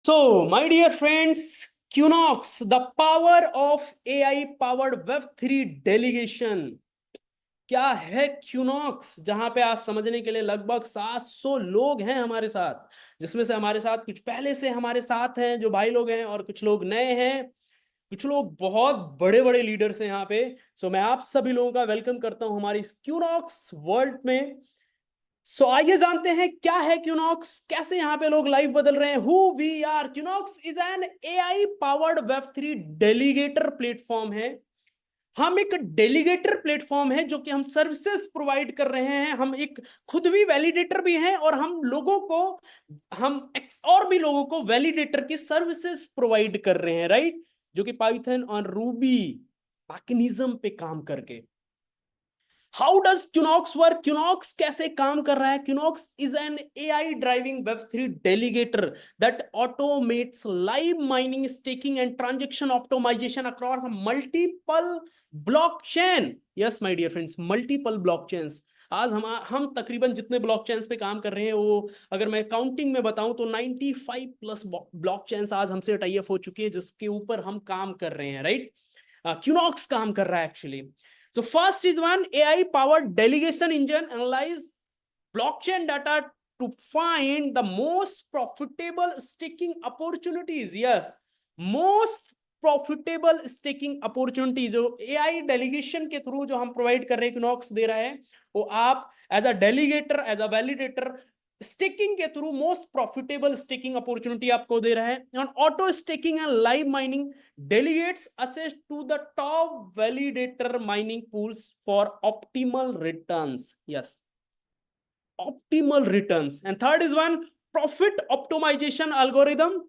So, my dear friends, QNOX, the power of AI powered Web3 delegation. क्या है QNOX? जहां पे आज समझने के लिए लगभग 700 लोग हैं हमारे साथ, जिसमें से हमारे साथ कुछ पहले से हमारे साथ हैं जो भाई लोग हैं, और कुछ लोग नए हैं, कुछ लोग बहुत बड़े बड़े लीडर्स हैं यहाँ पे। सो मैं आप सभी लोगों का वेलकम करता हूं हमारी इस QNOX वर्ल्ड में। आइए जानते हैं क्या है क्यूनॉक्स, कैसे यहाँ पे लोग लाइफ बदल रहे हैं। Who we are. Qnox is an AI powered web3 delegator platform है। हम एक डेलीगेटर प्लेटफॉर्म है जो कि हम सर्विसेज प्रोवाइड कर रहे हैं। हम एक खुद भी वैलिडेटर भी हैं, और और भी लोगों को वैलिडेटर की सर्विसेज प्रोवाइड कर रहे हैं, राइट, जो कि पाइथन और रूबी मैकेनिज्म पे काम करके। How does Qnox work? Qnox कैसे काम कर रहा है? Qnox is an AI driving web3 delegator that automates live mining, staking and transaction optimisation across multiple blockchain. Yes my dear friends, multiple blockchains. आज हम तकरीबन जितने ब्लॉकचेन्स पे काम कर रहे हैं, वो अगर मैं काउंटिंग में बताऊं तो 95 प्लस ब्लॉकचेन्स आज हमसे टाई अप हो चुके हैं, जिसके ऊपर हम काम कर रहे हैं, राइट। क्यूनॉक्स काम कर रहा है actually. So first is one AI powered delegation engine analyze blockchain data to find the most profitable staking opportunities. Yes, most profitable staking opportunity जो एआई डेलीगेशन के थ्रू जो हम प्रोवाइड कर रहे हैं, क्नॉक्स दे रहा है, वो आप as a delegator, as a validator, staking के through most profitable staking opportunity आपको दे रहा है। On auto staking and live mining, delegates access to the top validator mining pools for optimal returns. Yes, optimal returns. And third is one profit optimization algorithm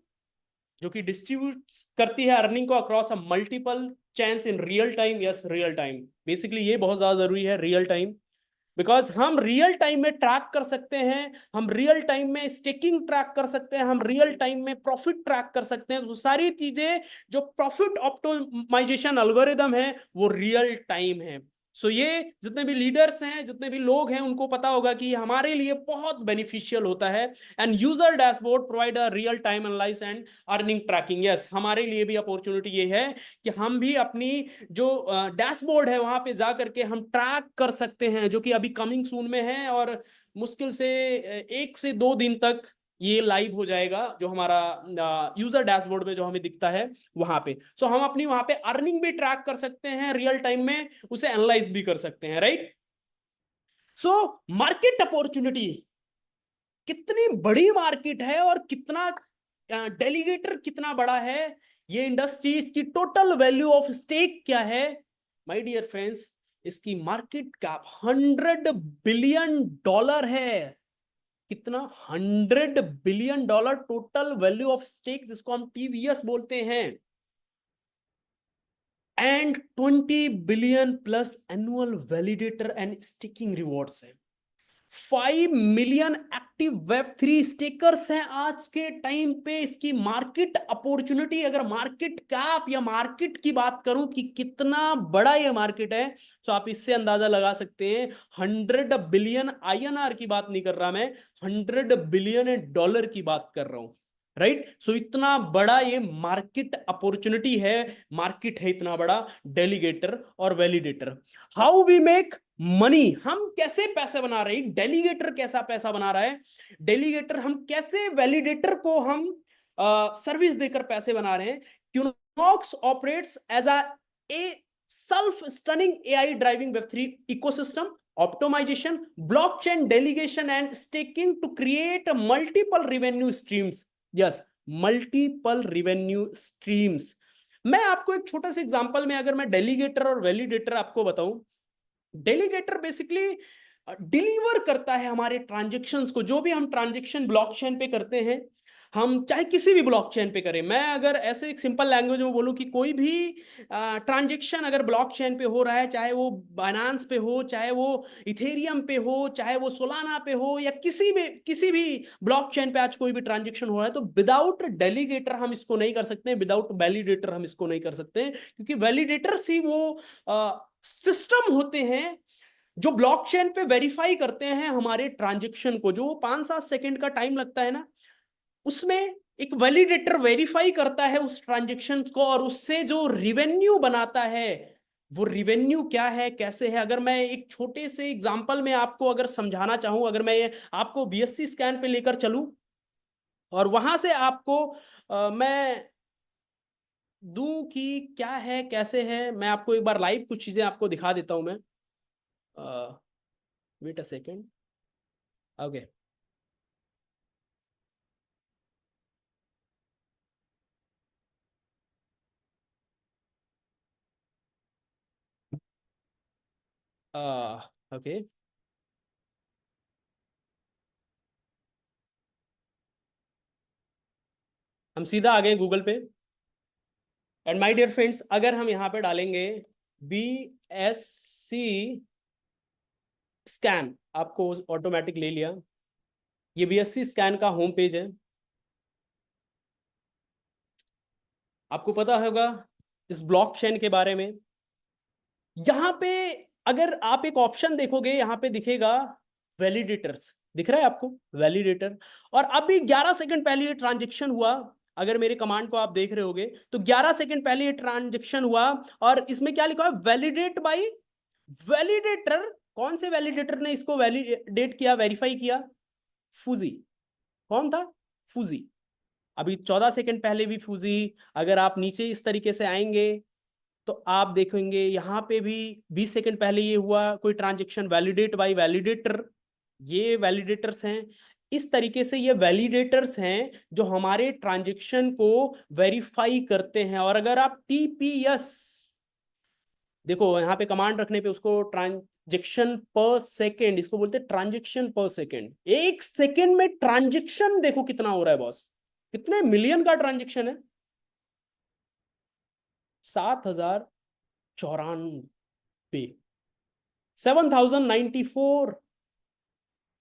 जो कि distribute करती है earning को across a multiple chains in real time. Yes, real time. Basically ये बहुत ज्यादा जरूरी है, रियल टाइम, बिकॉज हम रियल टाइम में ट्रैक कर सकते हैं, हम रियल टाइम में स्टेकिंग ट्रैक कर सकते हैं, हम रियल टाइम में प्रॉफिट ट्रैक कर सकते हैं। तो सारी चीजें जो प्रॉफिट ऑप्टिमाइजेशन एल्गोरिदम है वो रियल टाइम है। ये जितने भी लीडर्स हैं, जितने भी लोग हैं, उनको पता होगा कि हमारे लिए बहुत बेनिफिशियल होता है। End user dashboard provide a real time analysis and earning tracking. Yes, हमारे लिए भी अपॉर्चुनिटी ये है कि हम भी अपनी जो डैशबोर्ड है वहां पे जा करके हम ट्रैक कर सकते हैं, जो कि अभी कमिंग सून में है, और मुश्किल से 1 से 2 दिन तक ये लाइव हो जाएगा, जो हमारा यूजर डैशबोर्ड में जो हमें दिखता है वहां पे। हम अपनी वहां पे अर्निंग भी ट्रैक कर सकते हैं, रियल टाइम में उसे एनालाइज भी कर सकते हैं, राइट। मार्केट अपॉर्चुनिटी, कितनी बड़ी मार्केट है और कितना डेलीगेटर कितना बड़ा है, ये इंडस्ट्री, इसकी टोटल वैल्यू ऑफ स्टेक क्या है? माय डियर फ्रेंड्स, इसकी मार्केट कैप $100 बिलियन है। कितना? $100 billion total value of stake, जिसको हम टीवीएस बोलते हैं। And 20 billion plus annual validator and staking rewards है। 5 मिलियन एक्टिव वेब3 स्टेकर्स हैं आज के टाइम पे। इसकी मार्केट अपॉर्चुनिटी, अगर मार्केट कैप या मार्केट की बात करूं कि कितना बड़ा ये मार्केट है, तो आप इससे अंदाजा लगा सकते हैं। 100 बिलियन INR की बात नहीं कर रहा मैं, 100 बिलियन डॉलर की बात कर रहा हूं, राइट। इतना बड़ा ये मार्केट अपॉर्चुनिटी है, मार्केट है इतना बड़ा डेलीगेटर और validator. How we make money, हम कैसे पैसे बना रहे हैं? डेलीगेटर कैसा पैसा बना रहा है? डेलीगेटर हम कैसे वैलिडेटर को हम सर्विस देकर पैसे बना रहे हैं? Qnox operates as a self stunning AI driving वेब3 ecosystem, optimisation, blockchain delegation and staking to create multiple revenue streams. Yes, multiple revenue streams. मैं आपको एक छोटा सा एग्जांपल में, अगर मैं डेलीगेटर और वैलिडेटर आपको बताऊं, डेलीगेटर बेसिकली डिलीवर करता है हमारे ट्रांजेक्शन्स को। जो भी हम ट्रांजेक्शन ब्लॉकचेन पे करते हैं, हम चाहे किसी भी ब्लॉकचेन पे करें, मैं अगर ऐसे एक सिंपल लैंग्वेज में बोलूं कि कोई भी ट्रांजेक्शन अगर ब्लॉकचेन पे हो रहा है, चाहे वो बाइनेंस पे हो, चाहे वो इथेरियम पे हो, चाहे वो सोलाना पे हो, या किसी भी ब्लॉकचेन पे आज कोई भी ट्रांजेक्शन हो रहा है, तो विदाउट डेलीगेटर हम इसको नहीं कर सकते, विदाउट वैलिडेटर हम इसको नहीं कर सकते, क्योंकि वैलिडेटर्स ही वो सिस्टम होते हैं जो ब्लॉकचेन पे वेरीफाई करते हैं हमारे ट्रांजेक्शन को। जो 5-7 सेकंड का टाइम लगता है ना, उसमें एक वैलिडेटर वेरीफाई करता है उस ट्रांजेक्शन को और उससे जो रिवेन्यू बनाता है, वो रिवेन्यू क्या है, कैसे है। अगर मैं एक छोटे से एग्जांपल में आपको अगर समझाना चाहूं, अगर मैं आपको बीएससी स्कैन पे लेकर चलूं और वहां से आपको मैं दूं कि क्या है कैसे है, मैं आपको एक बार लाइव कुछ चीजें आपको दिखा देता हूं मैं। Wait a second. Okay. Okay, हम सीधा आ गए गूगल पे। एंड माय डियर फ्रेंड्स, अगर हम यहाँ पे डालेंगे बी एस सी स्कैन, आपको ऑटोमेटिक ले लिया। ये बीएससी स्कैन का होम पेज है। आपको पता होगा इस ब्लॉकचेन के बारे में। यहाँ पे अगर आप एक ऑप्शन देखोगे, यहाँ पे दिखेगा वैलिडेटर्स, दिख रहा है आपको वैलिडेटर। और अभी 11 सेकंड पहले ये ट्रांजेक्शन हुआ, अगर मेरे कमांड को आप देख रहे होगे तो 11 सेकंड पहले ये ट्रांजेक्शन हुआ और इसमें क्या लिखा है, वैलिडेट बाय वैलिडेटर। कौन से वैलिडेटर ने इसको वैलिडेट किया, वेरीफाई किया? फूजी। कौन था? फूजी। अभी 14 सेकंड पहले भी फूजी। अगर आप नीचे इस तरीके से आएंगे तो आप देखेंगे यहाँ पे भी 20 सेकंड पहले ये हुआ कोई ट्रांजेक्शन, वैलिडेट बाय वैलिडेटर। ये वैलिडेटर्स हैं। इस तरीके से ये वैलिडेटर्स हैं जो हमारे ट्रांजेक्शन को वेरीफाई करते हैं। और अगर आप टीपीएस देखो, यहाँ पे कमांड रखने पे उसको ट्रांजेक्शन पर सेकेंड, इसको बोलते हैं ट्रांजेक्शन पर सेकेंड। एक सेकेंड में ट्रांजेक्शन देखो कितना हो रहा है बॉस, कितने मिलियन का ट्रांजेक्शन है, 7,094, 7,094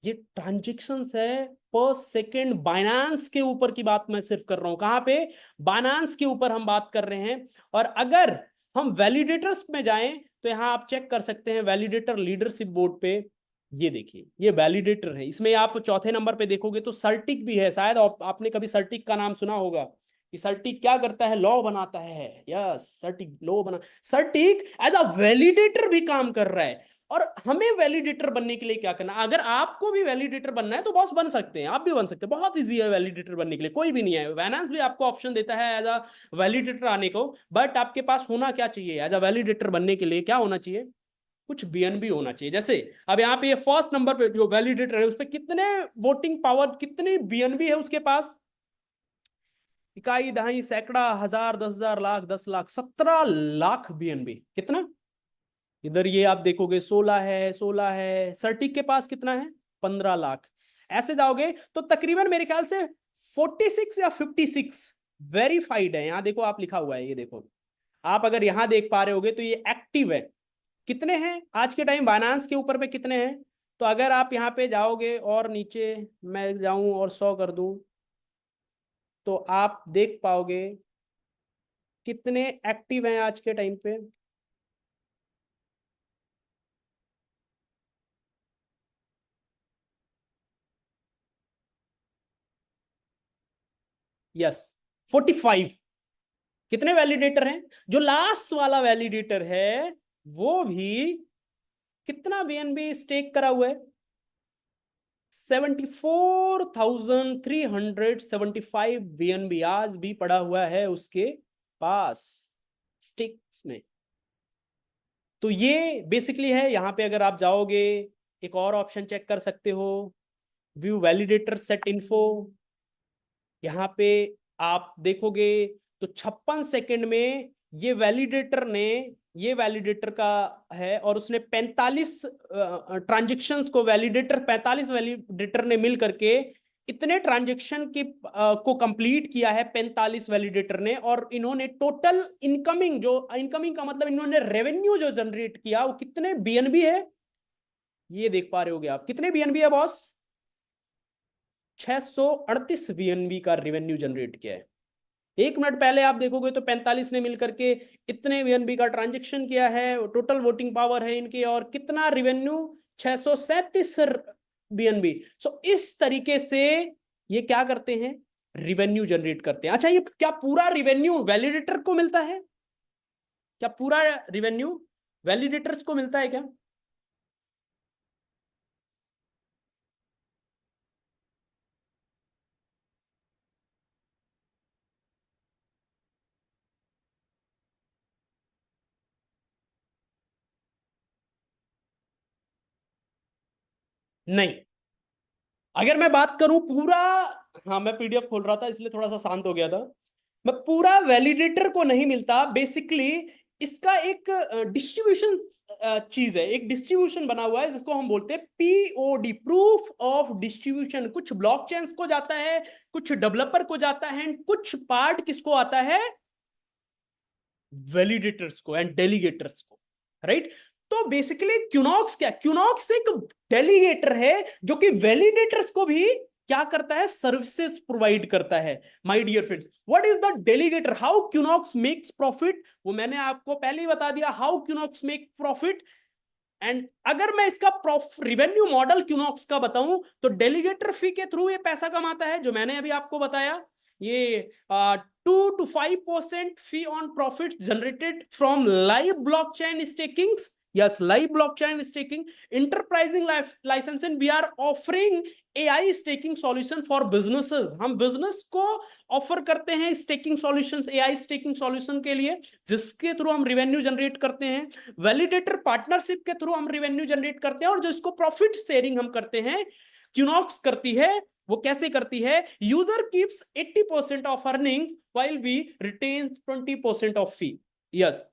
ये ट्रांजेक्शन है पर सेकेंड। बाइनांस के ऊपर की बात मैं सिर्फ कर रहा हूं, कहां पे? बाइनांस के ऊपर हम बात कर रहे हैं। और अगर हम वैलिडेटर्स में जाएं तो यहां आप चेक कर सकते हैं वैलिडेटर लीडरशिप बोर्ड पे। ये देखिए, ये वैलिडेटर है। इसमें आप चौथे नंबर पे देखोगे तो सर्टिक भी है। शायद आपने कभी सर्टिक का नाम सुना होगा कि सर्टिक क्या करता है, लॉ बनाता है। यस, सर्टिक लॉ बना, सर्टिक एज अ वैलिडेटर भी काम कर रहा है। और हमें वैलिडेटर बनने के लिए क्या करना, अगर आपको भी वैलिडेटर बनना है तो बॉस बन सकते हैं, आप भी बन सकते हैं। बहुत इजी है वैलिडेटर बनने के लिए, कोई भी नहीं है। फाइनेंस भी आपको ऑप्शन देता है एज अ वैलिडेटर आने को। बट आपके पास होना क्या चाहिए एज अ वैलिडेटर बनने के लिए, क्या होना चाहिए? कुछ बीएनबी होना चाहिए। जैसे अब यहाँ पे ये फर्स्ट नंबर पे जो वैलिडेटर है उस पर कितने वोटिंग पावर, कितनी बीएनबी है उसके पास? इकाई, दहाई, सैकड़ा, हजार, 10,000, लाख, 10 लाख, 17 लाख बीएनबी। कितना? इधर ये आप देखोगे 16 है, 16 है। सर्टिक के पास कितना है? 15 लाख। ऐसे जाओगे तो तकरीबन मेरे ख्याल से 46 या 56 वेरीफाइड है। यहां देखो, आप लिखा हुआ है, ये देखो। आप अगर यहां देख पा रहे होगे तो ये एक्टिव है। कितने हैं आज के टाइम बाइनांस के ऊपर पे, कितने हैं? तो अगर आप यहाँ पे जाओगे और नीचे मैं जाऊं और 100 कर दूं तो आप देख पाओगे कितने एक्टिव हैं आज के टाइम पे। यस, 45। कितने वैलिडेटर हैं? जो लास्ट वाला वैलिडेटर है वो भी कितना बीएनबी स्टेक करा हुआ है? 74,375 बीएनबी आज भी पड़ा हुआ है उसके पास स्टिक्स में। तो ये बेसिकली है। यहां पे अगर आप जाओगे एक और ऑप्शन चेक कर सकते हो, व्यू वैलिडेटर सेट इन्फो। यहाँ पे आप देखोगे तो 56 सेकंड में ये वैलिडेटर ने, ये वैलिडेटर का है और उसने 45 ट्रांजेक्शंस को, वैलिडेटर 45 वैलिडेटर ने मिल करके इतने ट्रांजेक्शन की को कंप्लीट किया है 45 वैलिडेटर ने। और इन्होंने टोटल इनकमिंग, जो इनकमिंग का मतलब इन्होंने रेवेन्यू जो जनरेट किया वो कितने बीएनबी है, ये देख पा रहे होगे आप। कितने बीएनबी है बॉस? 638 बीएनबी का रेवेन्यू जनरेट किया है। 1 मिनट पहले आप देखोगे तो 45 ने मिलकर के इतने बीएनबी का ट्रांजेक्शन किया है। टोटल वोटिंग पावर है इनकी और कितना रेवेन्यू, 637 बीएनबी। सो इस तरीके से ये क्या करते हैं, रिवेन्यू जनरेट करते हैं। अच्छा, ये क्या पूरा रिवेन्यू वैलिडेटर को मिलता है? क्या पूरा रिवेन्यू वैलिडेटर्स को मिलता है क्या? नहीं। अगर मैं बात करूं पूरा, हाँ मैं पीडीएफ खोल रहा था इसलिए थोड़ा सा शांत हो गया था। मैं पूरा वैलिडेटर को नहीं मिलता बेसिकली। इसका एक डिस्ट्रीब्यूशन चीज है, एक डिस्ट्रीब्यूशन बना हुआ है जिसको हम बोलते हैं पीओडी, प्रूफ ऑफ डिस्ट्रीब्यूशन। कुछ ब्लॉकचेन्स को जाता है, कुछ डेवलपर को जाता है, कुछ पार्ट किसको आता है? वैलिडेटर्स को एंड डेलीगेटर्स को, राइट। तो बेसिकली क्यूनॉक्स क्या? क्यूनॉक्स एक डेलीगेटर है जो कि वैलिडेटर्स को भी क्या करता है? सर्विसेज प्रोवाइड करता है। My dear friends, what is the delegator? How Qnox makes profit? वो मैंने आपको पहले ही बता दिया, how Qnox make profit. And अगर मैं इसका रिवेन्यू मॉडल क्यूनॉक्स का बताऊं तो डेलीगेटर फी के थ्रू ये पैसा कमाता है, जो मैंने अभी आपको बताया। ये 2 to 5% fee on profit generated from live blockchain staking. Yes, live blockchain staking, enterprising licensing. We are offering AI staking solution for businesses. हम बिजनेस को ऑफर करते हैं staking solutions, AI staking solution के लिए, जिसके थ्रू हम revenue generate करते हैं। वैलिडेटर पार्टनरशिप के थ्रू हम रिवेन्यू जनरेट करते हैं, और जो इसको प्रॉफिट शेयरिंग हम करते हैं, क्यूनॉक्स करती है। वो कैसे करती है? User keeps 80% of earnings while we retain 20% of fee. Yes,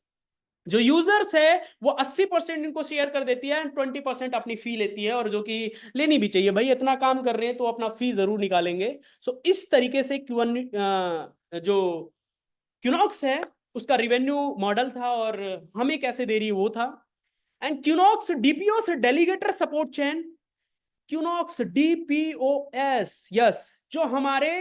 जो यूजर्स है वो 80% इनको शेयर कर देती है, 20% अपनी फी लेती है, और जो कि लेनी भी चाहिए भाई, इतना काम कर रहे हैं तो अपना फी जरूर निकालेंगे। सो इस तरीके से जो क्यूनॉक्स है उसका रिवेन्यू मॉडल था, और हमें कैसे दे रही है वो था। And Qnox DPoS delegator support chain, Qnox DPoS, yes, जो हमारे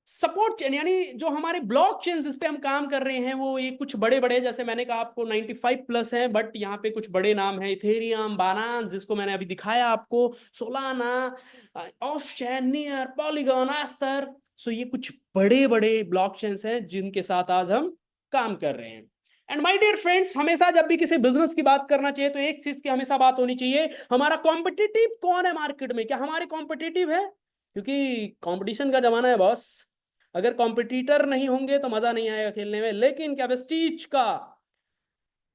सपोर्ट चेन, यानी जो हमारे ब्लॉक चेन जिस पे हम काम कर रहे हैं, वो ये कुछ बड़े बड़े, जैसे मैंने कहा आपको 95 प्लस हैं, बट यहाँ पे कुछ बड़े नाम है, इथेरियम, बानांस जिसको मैंने अभी दिखाया आपको, Solana, off chain, Near, Polygon, Astar. So ये कुछ बड़े बड़े ब्लॉक चेन्स हैं जिनके साथ आज हम काम कर रहे हैं। एंड माय डियर फ्रेंड्स, हमेशा जब भी किसी बिजनेस की बात करना चाहिए तो एक चीज की हमेशा बात होनी चाहिए, हमारा कॉम्पिटिटिव कौन है मार्केट में? क्या हमारे कॉम्पिटिटिव है? क्योंकि कंपटीशन का जमाना है बॉस। अगर कॉम्पिटिटर नहीं होंगे तो मजा नहीं आएगा खेलने में। लेकिन क्या वेस्टीज का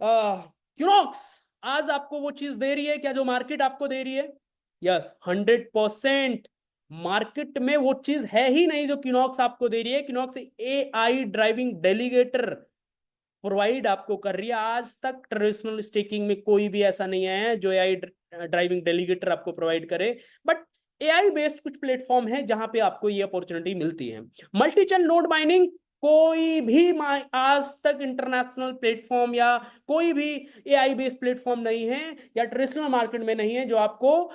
क्यूनॉक्स आज आपको वो चीज दे रही है क्या जो मार्केट आपको दे रही है? यस, 100% मार्केट में वो चीज है ही नहीं जो क्यूनॉक्स आपको दे रही है। क्यूनॉक्स एआई ड्राइविंग डेलीगेटर प्रोवाइड आपको कर रही है। आज तक ट्रेडिशनल स्टेकिंग में कोई भी ऐसा नहीं आया है जो एआई ड्राइविंग डेलीगेटर आपको प्रोवाइड करे, बट एआई बेस्ड कुछ प्लेटफॉर्म है जहां पे आपको ये अपॉर्चुनिटी मिलती है। मल्टी चेन नोड माइनिंग, कोई भी आज तक इंटरनेशनल प्लेटफॉर्म या कोई भी एआई बेस्ड प्लेटफॉर्म नहीं है, या ट्रेडिशनल मार्केट में नहीं है जो आपको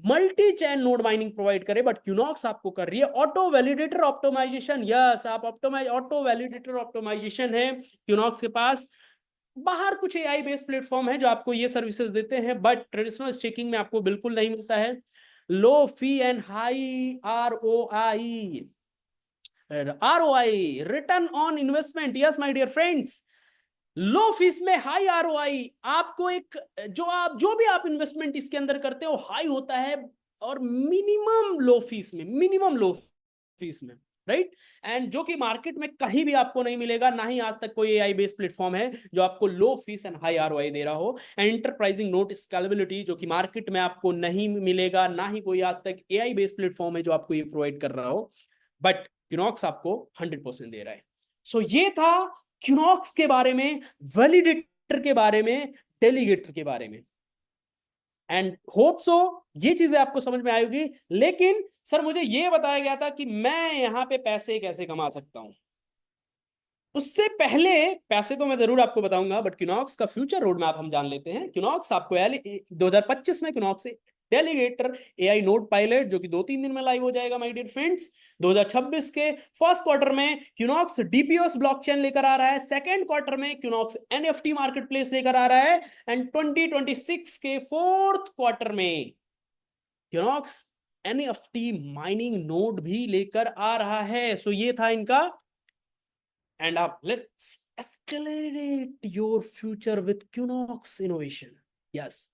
मल्टी चैन नोड माइनिंग प्रोवाइड करे, बट क्यूनॉक्स आपको कर रही है। ऑटो वैलिडेटर ऑप्टिमाइजेशन, यस, आप ऑटो वैलिडेटर ऑप्टिमाइजेशन है क्यूनॉक्स के पास। बाहर कुछ एआई बेस्ड प्लेटफॉर्म है जो आपको ये सर्विसेज देते हैं, बट ट्रेडिशनल स्टेकिंग में आपको बिल्कुल नहीं मिलता है। Low fee and high R O I return on investment. Yes my dear friends, low fees में हाई आरओआई। आपको एक जो भी आप इन्वेस्टमेंट इसके अंदर करते हो हाई होता है, और मिनिमम लो फीस में, राइट। एंड जो कि मार्केट में कहीं भी आपको नहीं मिलेगा, ना ही आज तक कोई एआई बेस्ड प्लेटफॉर्म है जो आपको लो फीस एंड हाई आरओआई दे रहा हो। एंड इंटरप्राइजिंग नोट स्केलेबिलिटी, जो कि मार्केट में आपको नहीं मिलेगा, ना ही कोई आज तक एआई बेस्ड प्लेटफॉर्म है जो आपको ये प्रोवाइड कर रहा हो, बट क्यूनॉक्स आपको 100% दे रहा है। सो ये था क्यूनॉक्स के बारे में, वैलिडेटर के बारे में, डेलीगेटर के बारे में। एंड होप सो ये चीजें आपको समझ में आएगी। लेकिन सर मुझे ये बताया गया था कि मैं यहां पे पैसे कैसे कमा सकता हूं। उससे पहले, पैसे तो मैं जरूर आपको बताऊंगा, बट क्यूनॉक्स का फ्यूचर रोड मैप हम जान लेते हैं। क्यूनॉक्स आपको 2025 में क्यूनॉक्स से डेलीगेटर एआई नोड पायलट, जो कि 2-3 दिन में लाइव हो जाएगा माय डियर फ्रेंड्स। 2026 के फर्स्ट क्वार्टर में क्यूनॉक्स डीपीओएस ब्लॉकचेन लेकर आ रहा है। सेकंड क्वार्टर में क्यूनॉक्स एनएफटी मार्केटप्लेस लेकर आ रहा है। एंड 2026 के फोर्थ क्वार्टर में क्यूनॉक्स एनएफटी माइनिंग नोड भी लेकर आ रहा है। सो ये था इनका, एंड आप let's escalate your future with Qnox innovation. Yes,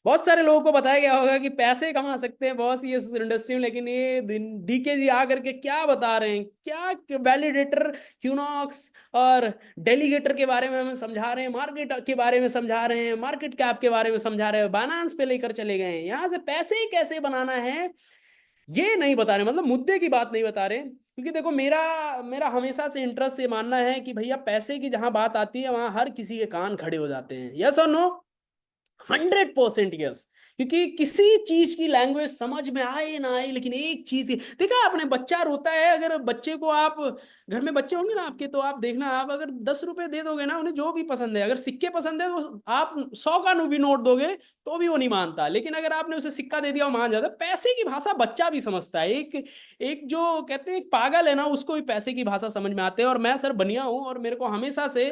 बहुत सारे लोगों को बताया गया होगा कि पैसे कमा सकते हैं बॉस ये इस इंडस्ट्री में, लेकिन ये डीके जी आकर के क्या बता रहे हैं, क्या वैलिडेटर, क्यूनॉक्स और डेलीगेटर के बारे में हमें समझा रहे हैं, मार्केट के बारे में समझा रहे हैं, मार्केट कैप के बारे में समझा रहे हैं, बाइनेंस पे लेकर चले गए हैं, यहां से पैसे ही कैसे बनाना है ये नहीं बता रहे, मतलब मुद्दे की बात नहीं बता रहे। क्योंकि देखो मेरा मेरा हमेशा से इंटरेस्ट ये मानना है कि भैया पैसे की जहां बात आती है वहां हर किसी के कान खड़े हो जाते हैं। यस और नो? 100% यस। क्योंकि किसी चीज की लैंग्वेज समझ में आए ना आए, लेकिन एक चीज देखा आपने, बच्चा रोता है, अगर बच्चे को आप, घर में बच्चे होंगे ना आपके, तो आप देखना, आप अगर 10 रुपए दे दोगे ना उन्हें, जो भी पसंद है, अगर सिक्के पसंद है तो आप 100 का भी नोट दोगे तो भी वो नहीं मानता, लेकिन अगर आपने उसे सिक्का दे दिया वो मान जाता। पैसे की भाषा बच्चा भी समझता है। एक एक जो कहते हैं एक पागल है ना, उसको भी पैसे की भाषा समझ में आते हैं। और मैं सर बनिया हूं और मेरे को हमेशा से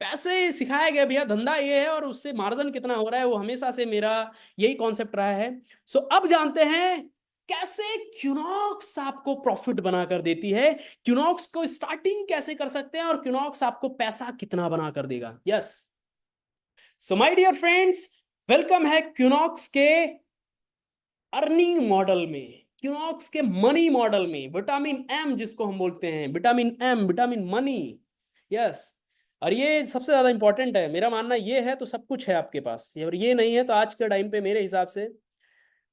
पैसे सिखाया गया, भैया धंधा ये है और उससे मार्जिन कितना हो रहा है, वो हमेशा से मेरा यही कॉन्सेप्ट रहा है। सो अब जानते हैं कैसे क्यूनॉक्स आपको प्रॉफिट बनाकर देती है, क्यूनॉक्स को स्टार्टिंग कैसे कर सकते हैं, और क्यूनॉक्स आपको पैसा कितना बनाकर देगा। Yes, so my dear friends, welcome है क्यूनॉक्स के अर्निंग मॉडल में, क्यूनॉक्स के मनी मॉडल में, विटामिन एम जिसको हम बोलते हैं, vitamin M, vitamin money. Yes, और ये सबसे ज्यादा इंपॉर्टेंट है, मेरा मानना ये है तो सब कुछ है आपके पास, और ये नहीं है तो आज के टाइम पे मेरे हिसाब से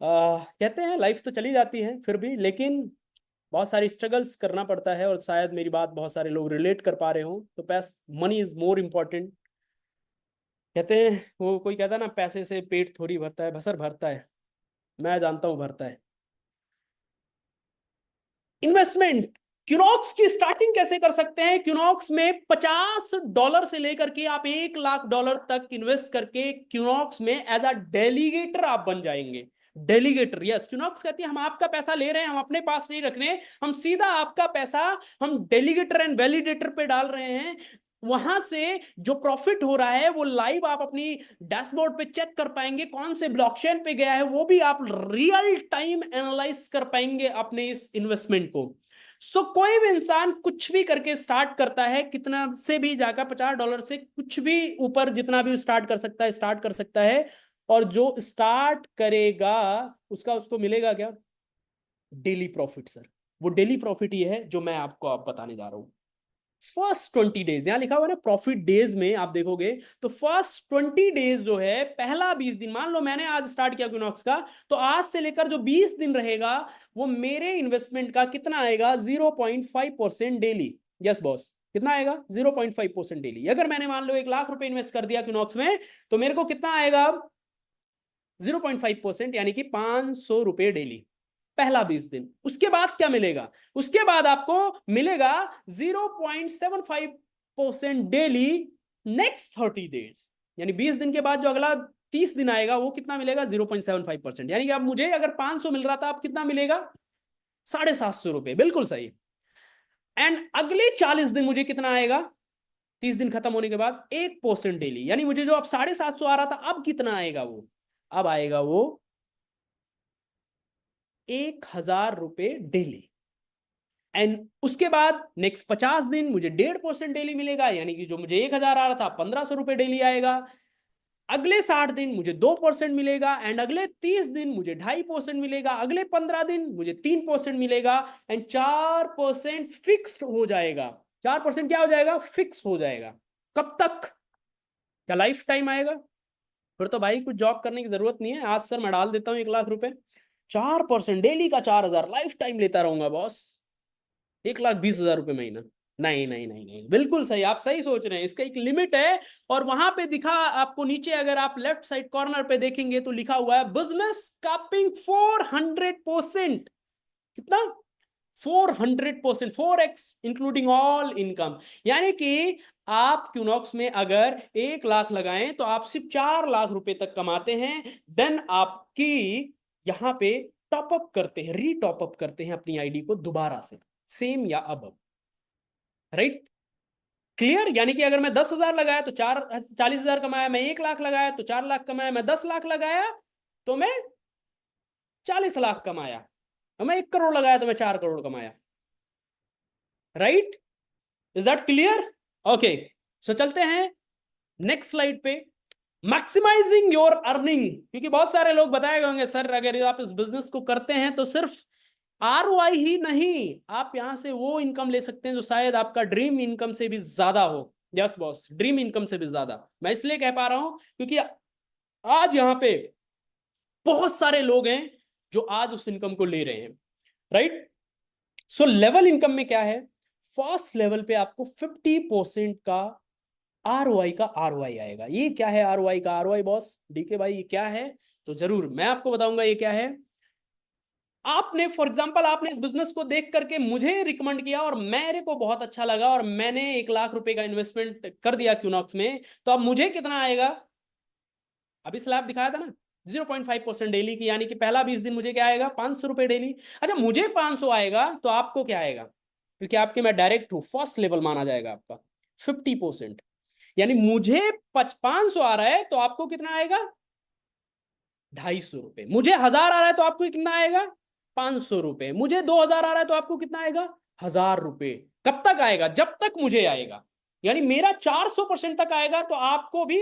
कहते हैं लाइफ तो चली जाती है फिर भी, लेकिन बहुत सारी स्ट्रगल्स करना पड़ता है, और शायद मेरी बात बहुत सारे लोग रिलेट कर पा रहे हो। तो मनी इज मोर इम्पोर्टेंट। कहते हैं, वो कोई कहता है ना, पैसे से पेट थोड़ी भरता है, भसर भरता है। मैं जानता हूं भरता है। इन्वेस्टमेंट, क्यूनॉक्स की स्टार्टिंग कैसे कर सकते हैं? क्यूनॉक्स में $50 से लेकर के आप $1 लाख तक इन्वेस्ट करके क्यूनॉक्स में एज अ डेलीगेटर आप बन जाएंगे। डेलीगेटर, यस, क्यूनॉक्स कहती है हम आपका पैसा ले रहे हैं, हम अपने पास नहीं रख रहे, हम सीधा आपका पैसा हम डेलीगेटर एंड वैलिडेटर पे डाल रहे हैं। वहां से जो प्रॉफिट हो रहा है वो लाइव आप अपनी डैशबोर्ड पे चेक कर पाएंगे, कौन से ब्लॉकचेन पे गया है वो भी आप रियल टाइम एनालाइज कर पाएंगे अपने इस इन्वेस्टमेंट को। कोई भी इंसान कुछ भी करके स्टार्ट करता है, कितना से भी जाकर $50 से कुछ भी ऊपर जितना भी स्टार्ट कर सकता है, स्टार्ट कर सकता है। और जो स्टार्ट करेगा उसका उसको मिलेगा क्या? Daily profit sir. वो डेली प्रॉफिट ये है जो मैं आपको आप बताने जा रहा हूं। फर्स्ट 20 डेज, यहां लिखा हुआ है ना प्रॉफिट डेज में, आप देखोगे तो फर्स्ट 20 डेज जो है, पहला 20 दिन, मान लो मैंने आज स्टार्ट किया क्यूनॉक्स का, तो आज से लेकर जो 20 दिन रहेगा वो मेरे इन्वेस्टमेंट का कितना आएगा? 0.5% डेली। यस बॉस, कितना आएगा? 0.5% डेली। अगर मैंने मान लो 1 लाख रुपए इन्वेस्ट कर दिया क्यूनॉक्स में, तो मेरे को कितना आएगा? 0.5%, यानी कि ₹500 डेली, पहला 20 दिन। उसके बाद क्या मिलेगा? उसके बाद आपको मिलेगा 0.75% डेली नेक्स्ट 30 डेज, यानी 20 दिन के बाद जो अगला 30 दिन आएगा वो कितना मिलेगा? 0.75%, यानी कि अब मुझे अगर 500 मिल रहा था, अब कितना मिलेगा? ₹750, बिल्कुल सही। एंड अगले 40 दिन मुझे कितना आएगा? 30 दिन खत्म होने के बाद 1% डेली, यानी मुझे जो अब 750 आ रहा था, अब कितना आएगा? वो अब आएगा वो ₹1000 डेली। एंड उसके बाद नेक्स्ट 50 दिन मुझे 1.5% डेली मिलेगा, यानी कि जो मुझे 1000 आ रहा था ₹1500 डेली आएगा। अगले 60 दिन मुझे 2% मिलेगा, एंड अगले 30 दिन मुझे 2.5% मिलेगा, अगले 15 दिन मुझे 3% मिलेगा, एंड 4% फिक्स्ड हो जाएगा। 4% क्या हो जाएगा? फिक्स हो जाएगा। कब तक? क्या लाइफ टाइम आएगा? फिर तो भाई कुछ जॉब करने की जरूरत नहीं है, आज सर मैं डाल देता हूं 1 लाख रुपए, 4% डेली का 4000 लाइफ टाइम लेता रहूंगा बॉस, 1,20,000 रुपये महीना। नहीं नहीं नहीं नहीं, बिल्कुल सही, आप सही सोच रहे हैं, इसका एक लिमिट है। और वहां पे दिखा आपको नीचे, अगर आप लेफ्ट साइड कॉर्नर पे देखेंगे तो लिखा हुआ है बिजनेस कैपिंग 400%। कितना? 400%, 4x इंक्लूडिंग ऑल इनकम। यानी कि आप क्यूनॉक्स में अगर 1 लाख लगाएं तो आप सिर्फ 4 लाख रुपए तक कमाते हैं। देन आपकी यहां पे टॉपअप करते हैं, रीटॉपअप करते हैं अपनी आईडी को दोबारा से, सेम या अब, राइट? क्लियर? यानी कि अगर मैं 10,000 लगाया तो 40,000 कमाया, मैं 1 लाख लगाया तो 4 लाख कमाया, मैं 10 लाख लगाया तो मैं 40 लाख कमाया, और मैं 1 करोड़ लगाया तो मैं 4 करोड़ कमाया, right? Is that clear? Okay, so चलते हैं नेक्स्ट स्लाइड पे। मैक्सिमाइजिंग योर अर्निंग, क्योंकि बहुत सारे लोग बताए होंगे सर अगर आप इस बिजनेस को करते हैं तो सिर्फ आरओआई ही नहीं, आप यहां से वो इनकम ले सकते हैं जो शायद आपका ड्रीम इनकम से भी ज्यादा हो। यस बॉस, ड्रीम इनकम से भी ज्यादा। मैं इसलिए कह पा रहा हूं क्योंकि आज यहां पे बहुत सारे लोग हैं जो आज उस इनकम को ले रहे हैं, राइट? सो लेवल इनकम में क्या है, फर्स्ट लेवल पे आपको 50% का आरओआई का आरओआई आएगा। ये क्या है आरओआई का आरओआई बॉस डीके भाई, ये क्या है? तो जरूर मैं आपको बताऊंगा ये क्या है। आपने फॉर एग्जांपल आपने इस बिजनेस को देख करके मुझे रिकमेंड किया और मेरे को बहुत अच्छा लगा और मैंने 1 लाख रुपए का इन्वेस्टमेंट कर दिया क्यूनॉक्स में, तो अब मुझे कितना आएगा? अभी स्लैब दिखाया था ना 0.5% डेली की, यानी कि पहला 20 दिन मुझे क्या आएगा? 500 रुपए डेली। अच्छा, मुझे 500 आएगा तो आपको क्या आएगा? क्योंकि आपके मैं डायरेक्ट हूं, फर्स्ट लेवल माना जाएगा आपका 50%, यानी मुझे 500 आ रहा है तो आपको कितना आएगा? 250 रुपए। मुझे 1000 आ रहा है तो आपको कितना आएगा? 500 रुपए। मुझे 2000 आ रहा है तो आपको कितना आएगा? 1000 रुपए। कब तक आएगा? जब तक मुझे आएगा, यानी मेरा 400% तक आएगा तो आपको भी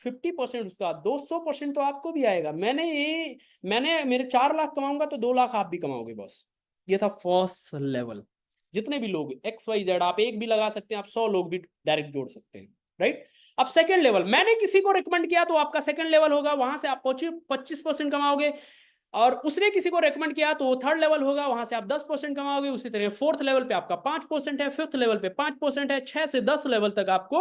50% उसका 200% तो आपको भी आएगा। मैंने मेरे 4 लाख कमाऊंगा तो 2 लाख आप भी कमाओगे बॉस। ये था फर्स्ट लेवल। जितने भी लोग XYZ, आप एक भी लगा सकते हैं, आप 100 लोग भी डायरेक्ट जोड़ सकते हैं, राइट? अब सेकंड लेवल, मैंने किसी को रिकमेंड किया तो आपका सेकंड लेवल होगा, वहां से आप 25% कमाओगे। और उसने किसी को रेकमेंड किया तो वो थर्ड लेवल होगा, वहां से आप 10% कमाओगे। उसी तरह फोर्थ लेवल पे आपका 5% है, फिफ्थ लेवल पे 5% है, 6 से 10 लेवल तक आपको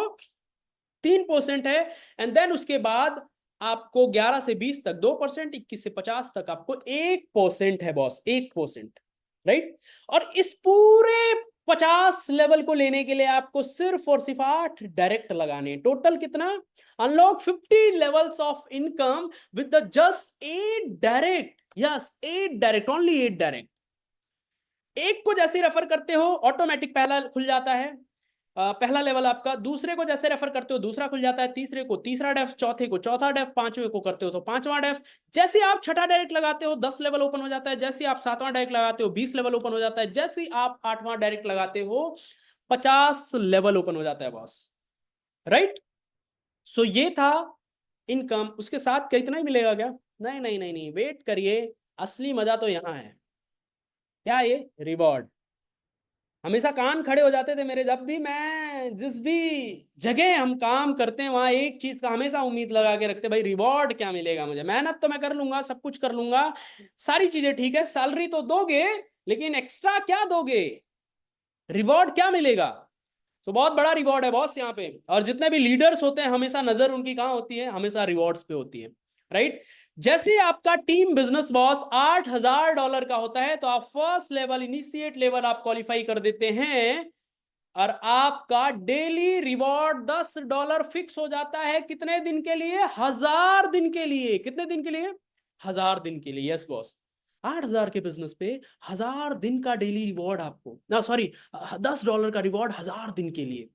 3% है। एंड देन उसके बाद आपको 11 से 20 तक 2%, 21 से 50 तक आपको 1% है बॉस, 1%, राइट? और इस पूरे 50 लेवल को लेने के लिए आपको सिर्फ और सिर्फ 8 डायरेक्ट लगाने। टोटल कितना? Unlock 50 levels of income with the just 8 direct. Yes, 8 direct, only 8 direct. एक को जैसे रेफर करते हो ऑटोमेटिक पहला खुल जाता है, पहला लेवल आपका। दूसरे को जैसे रेफर करते हो दूसरा खुल जाता है, तीसरे को तीसरा डेफ, चौथे को चौथा डेफ, पांचवें को करते हो तो पांचवा डेफ। जैसे आप छठा डायरेक्ट लगाते हो 10 लेवल ओपन हो जाता है। जैसे आप सातवां डायरेक्ट लगाते हो 20 लेवल ओपन हो जाता है। जैसे आप आठवां डायरेक्ट लगाते हो 50 लेवल ओपन हो जाता है बॉस, राइट? सो ये था इनकम। उसके साथ कितना ही मिलेगा क्या? नहीं नहीं नहीं नहीं, वेट करिए, असली मजा तो यहां है। क्या? ये रिवॉर्ड। हमेशा कान खड़े हो जाते थे मेरे, जब भी मैं जिस भी जगह हम काम करते हैं वहां एक चीज का हमेशा उम्मीद लगा के रखते, भाई रिवॉर्ड क्या मिलेगा मुझे? मेहनत तो मैं कर लूंगा, सब कुछ कर लूंगा, सारी चीजें ठीक है, सैलरी तो दोगे, लेकिन एक्स्ट्रा क्या दोगे? रिवॉर्ड क्या मिलेगा? तो बहुत बड़ा रिवॉर्ड है बॉस यहाँ पे। और जितने भी लीडर्स होते हैं हमेशा नजर उनकी कहाँ होती है? हमेशा रिवॉर्ड्स पे होती है, राइट? जैसे आपका टीम बिजनेस बॉस $8000 का होता है तो आप फर्स्ट लेवल, इनिशिएट लेवल आप क्वालिफाई कर देते हैं, और आपका डेली रिवॉर्ड $10 फिक्स हो जाता है। कितने दिन के लिए? 1000 दिन के लिए। कितने दिन के लिए? 1000 दिन के लिए। यस बॉस, 8000 के बिजनेस पे 1000 दिन का डेली रिवॉर्ड आपको, ना सॉरी, $10 का रिवॉर्ड 1000 दिन के लिए।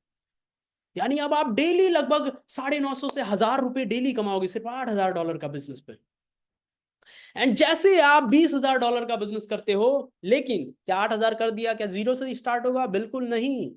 यानी अब आप डेली लगभग 950 से 1000 रुपए डेली कमाओगे सिर्फ $8000 का बिजनेस पे। एंड जैसे आप $20,000 का बिजनेस करते हो, लेकिन क्या 8000 कर दिया, क्या जीरो से स्टार्ट होगा? बिल्कुल नहीं।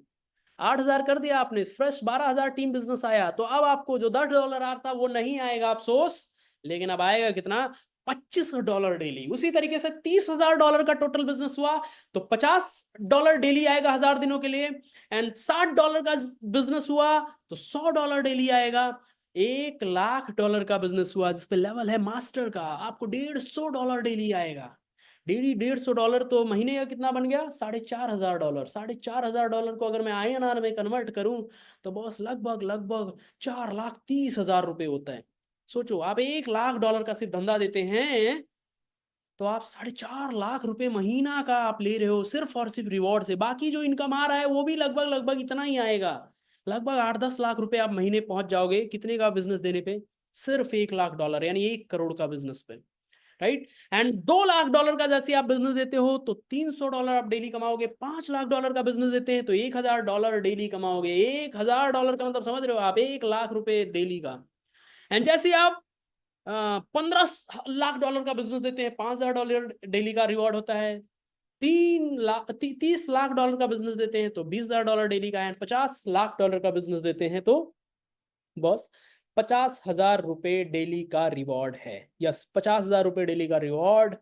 8000 कर दिया आपने, फ्रेश 12000 टीम बिजनेस आया, तो अब आपको जो $10 आता वो नहीं आएगा, अफसोस। लेकिन अब आएगा कितना? $25 डेली। उसी तरीके से $30,000 का टोटल बिजनेस हुआ तो $50 डेली आएगा 1000 दिनों के लिए। एंड $60 का बिजनेस हुआ तो $100 डेली आएगा। $1,00,000 का बिजनेस हुआ जिसपे लेवल है मास्टर का, आपको $150 डेली आएगा। डेली $150 तो महीने का कितना बन गया? $4,500। $4,500 को अगर मैं INR में कन्वर्ट करूं तो बॉस लगभग लगभग 4,30,000 रुपए होता है। सोचो, आप $1,00,000 का सिर्फ धंधा देते हैं तो आप 4,50,000 रुपए महीना का आप ले रहे हो सिर्फ और सिर्फ रिवॉर्ड से। बाकी जो इनकम आ रहा है वो भी लगभग लगभग इतना ही आएगा। लगभग 8-10 लाख रुपए आप महीने पहुंच जाओगे। कितने का बिजनेस देने पे? सिर्फ $1,00,000, यानी 1 करोड़ का बिजनेस पे, राइट? एंड $2,00,000 का जैसे आप बिजनेस देते हो तो $300 आप डेली कमाओगे। $5,00,000 का बिजनेस देते हैं तो $1,000 डेली कमाओगे। $1,000 का मतलब समझ रहे हो आप? 1,00,000 रुपए डेली का। एंड जैसे आप $15 लाख का बिजनेस देते हैं, $5,000 डेली का रिवॉर्ड होता है। 30 लाख $30 लाख का बिजनेस देते हैं तो $20,000 डेली का है। $50 लाख का बिजनेस देते हैं तो बॉस $50,000 डेली का रिवॉर्ड है। यस, $50,000 डेली का रिवॉर्ड।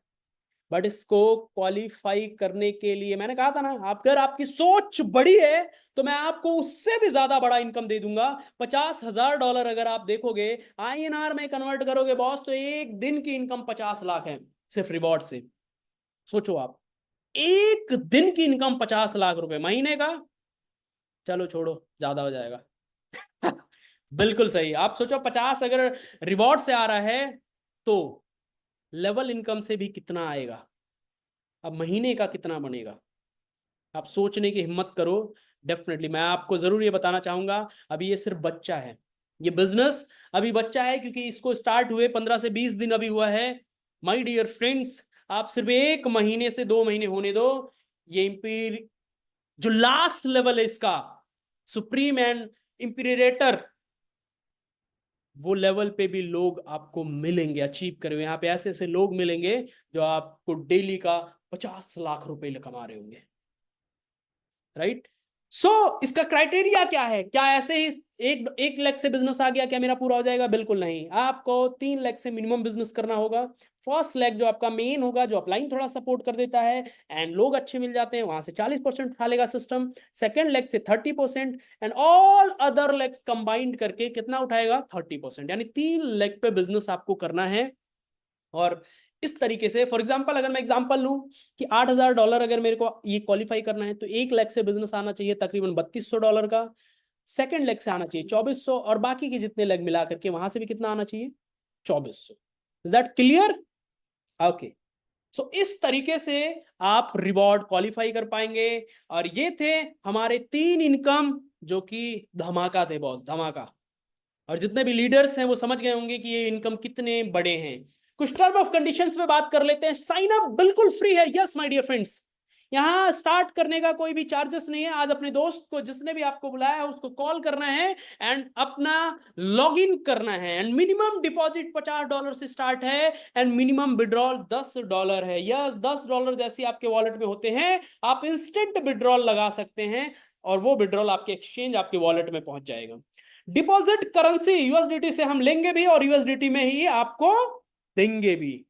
बट इसको क्वालिफाई करने के लिए मैंने कहा था ना, आप अगर आपकी सोच बड़ी है तो मैं आपको उससे भी ज्यादा बड़ा इनकम दे दूंगा। $50,000 अगर आप देखोगे INR में कन्वर्ट करोगे बॉस, तो एक दिन की इनकम 50 लाख है सिर्फ रिवॉर्ड से। सोचो आप, एक दिन की इनकम $50 लाख, महीने का चलो छोड़ो, ज्यादा हो जाएगा। बिल्कुल सही, आप सोचो 50 अगर रिवॉर्ड से आ रहा है तो लेवल इनकम से भी कितना आएगा, अब महीने का कितना बनेगा। आप सोचने की हिम्मत करो। डेफिनेटली मैं आपको जरूर ये बताना चाहूंगा, अभी ये सिर्फ बच्चा है, ये बिजनेस अभी बच्चा है, क्योंकि इसको स्टार्ट हुए 15 से 20 दिन अभी हुआ है। माय डियर फ्रेंड्स, आप सिर्फ 1 महीने से 2 महीने होने दो, ये इंपीर जो लास्ट लेवल है इसका, सुप्रीम एंड इंपीरियरेटर, वो लेवल पे भी लोग आपको मिलेंगे, अचीव करे हुए। यहाँ पे ऐसे ऐसे लोग मिलेंगे जो आपको डेली का $50 लाख कमा रहे होंगे। राइट। सो इसका क्राइटेरिया क्या है? क्या ऐसे ही 1 लाख से बिजनेस आ गया क्या मेरा पूरा हो जाएगा? बिल्कुल नहीं, आपको 3 लाख से मिनिमम बिजनेस करना होगा। फर्स्ट लेग जो आपका मेन होगा, जो अपलाइन थोड़ा सपोर्ट कर देता है एंड लोग अच्छे मिल जाते हैं, वहां से 40% उठा लेगा सिस्टम। सेकेंड लेग से 30% and all other legs combined करके कितना उठाएगा? 30%। यानी 3 लेग पे बिजनेस आपको करना है। और इस तरीके से फॉर एग्जांपल अगर मैं एग्जांपल लूं कि $8,000 अगर मेरे को ये क्वालिफाई करना है, तो 1 लाख से बिजनेस आना चाहिए तकरीबन $3,200 का। सेकंड लेग से आना चाहिए 2,400, और बाकी के जितने लेग मिला करके वहां से भी कितना आना चाहिए? 2,400। Is that clear? ओके। सो इस तरीके से आप रिवॉर्ड क्वालिफाई कर पाएंगे। और ये थे हमारे 3 इनकम जो कि धमाका थे बॉस, धमाका। और जितने भी लीडर्स हैं वो समझ गए होंगे कि ये इनकम कितने बड़े हैं। कुछ टर्म ऑफ कंडीशंस में बात कर लेते हैं। साइन अप बिल्कुल फ्री है, यस माय डियर फ्रेंड्स। यहाँ स्टार्ट करने का कोई भी चार्जेस नहीं है। आज अपने दोस्त को, जिसने भी आपको बुलाया है, उसको कॉल करना है एंड अपना लॉग इन करना है। एंड मिनिमम डिपॉजिट $50 से स्टार्ट है एंड मिनिमम विड्रॉल $10 है। यस, $10 जैसे आपके वॉलेट में होते हैं, आप इंस्टेंट विड्रॉल लगा सकते हैं और वो विड्रॉल आपके एक्सचेंज आपके वॉलेट में पहुंच जाएगा। डिपॉजिट करेंसी यूएसडीटी से हम लेंगे भी और यूएसडीटी में ही आपको देंगे भी।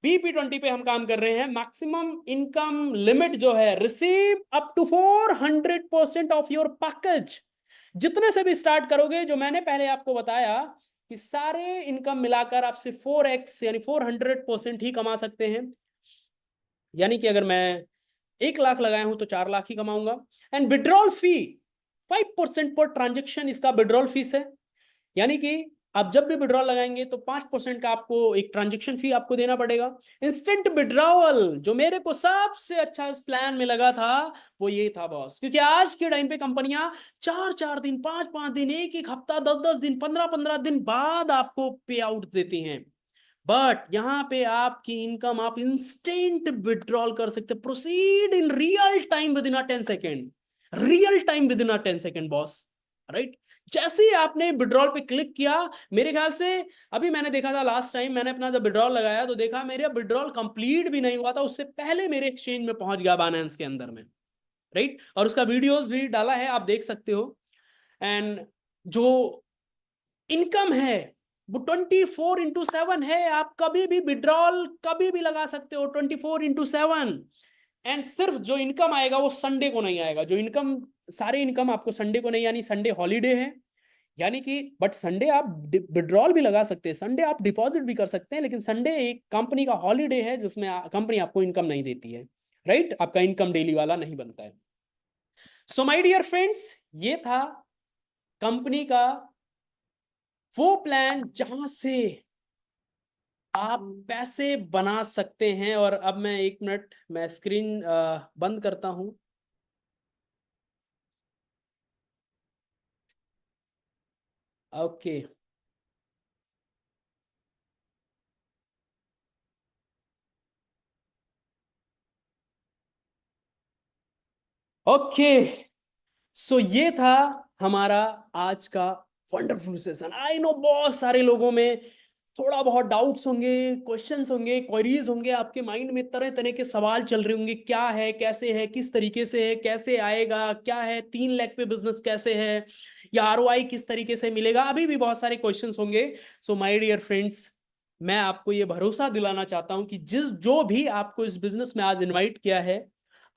BP20 पे हम काम कर रहे हैं। मैक्सिमम इनकम लिमिट जो है, receive up to 400% of your package. जितने से भी स्टार्ट करोगे, जो मैंने पहले आपको बताया कि सारे इनकम मिलाकर आप सिर्फ 4x यानी 400% ही कमा सकते हैं। यानी कि अगर मैं 1 लाख लगाया हूं तो 4 लाख ही कमाऊंगा। And withdrawal fee 5% per transaction इसका विड्रॉल फीस है। यानी कि आप जब भी विड्रॉल लगाएंगे तो 5% का आपको एक ट्रांजेक्शन फी आपको देना पड़ेगा। इंस्टेंट विड्रॉवल जो मेरे को सबसे अच्छा इस प्लान में लगा था वो ये था बॉस, क्योंकि आज के टाइम पे कंपनियां 4-4 दिन, 5-5 दिन, एक हफ्ता, 10-10 दिन, 15-15 दिन बाद आपको पे आउट देती हैं। बट यहां पे आपकी इनकम आप इंस्टेंट विड्रॉल कर सकते, proceed in real time with in a 10 second. Real time with in a 10 second boss. Right. जैसे ही आपने विड्रॉल पे क्लिक किया, मेरे ख्याल से अभी मैंने देखा था लास्ट टाइम मैंने अपना जब विड्रॉल लगाया तो देखा मेरा विड्रॉल कंप्लीट भी नहीं हुआ था, उससे पहले मेरे एक्सचेंज में पहुंच गया बाइनेंस के अंदर में। राइट। और उसका वीडियोस भी डाला है, आप देख सकते हो। एंड जो इनकम है वो 24x7 है। आप कभी भी विड्रॉल कभी भी लगा सकते हो 24x7। एंड सिर्फ जो इनकम आएगा वो संडे को नहीं आएगा। जो इनकम, सारे इनकम आपको संडे को नहीं, यानी संडे हॉलीडे है। यानी कि बट संडे आप विड्रॉल भी लगा सकते हैं, संडे आप डिपॉजिट भी कर सकते हैं, लेकिन संडे एक कंपनी का हॉलीडे है जिसमें कंपनी आपको इनकम नहीं देती है। राइट। आपका इनकम डेली वाला नहीं बनता है। सो माय डियर फ्रेंड्स, ये था कंपनी का वो प्लान जहां से आप पैसे बना सकते हैं। और अब मैं 1 मिनट मैं स्क्रीन बंद करता हूं। ओके। ओके। सो ये था हमारा आज का वंडरफुल सेशन। आई नो बहुत सारे लोगों में थोड़ा बहुत डाउट्स होंगे, क्वेश्चंस होंगे, क्वेरीज होंगे, आपके माइंड में तरह तरह के सवाल चल रहे होंगे, क्या है, कैसे है, किस तरीके से है, कैसे आएगा, क्या है, 3 लाख पे बिजनेस कैसे है, या आरओआई किस तरीके से मिलेगा, अभी भी बहुत सारे क्वेश्चंस होंगे। सो माय डियर फ्रेंड्स, मैं आपको ये भरोसा दिलाना चाहता हूं कि जिस जो भी आपको इस बिजनेस में आज इनवाइट किया है,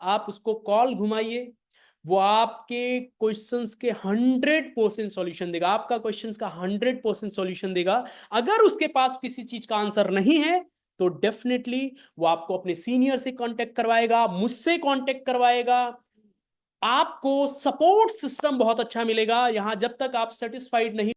आप उसको कॉल घुमाइए, वो आपके क्वेश्चंस के 100% सॉल्यूशन देगा, आपका क्वेश्चंस का 100% सॉल्यूशन देगा। अगर उसके पास किसी चीज का आंसर नहीं है तो डेफिनेटली वो आपको अपने सीनियर से कांटेक्ट करवाएगा, मुझसे कांटेक्ट करवाएगा। आपको सपोर्ट सिस्टम बहुत अच्छा मिलेगा। यहां जब तक आप सेटिस्फाइड नहीं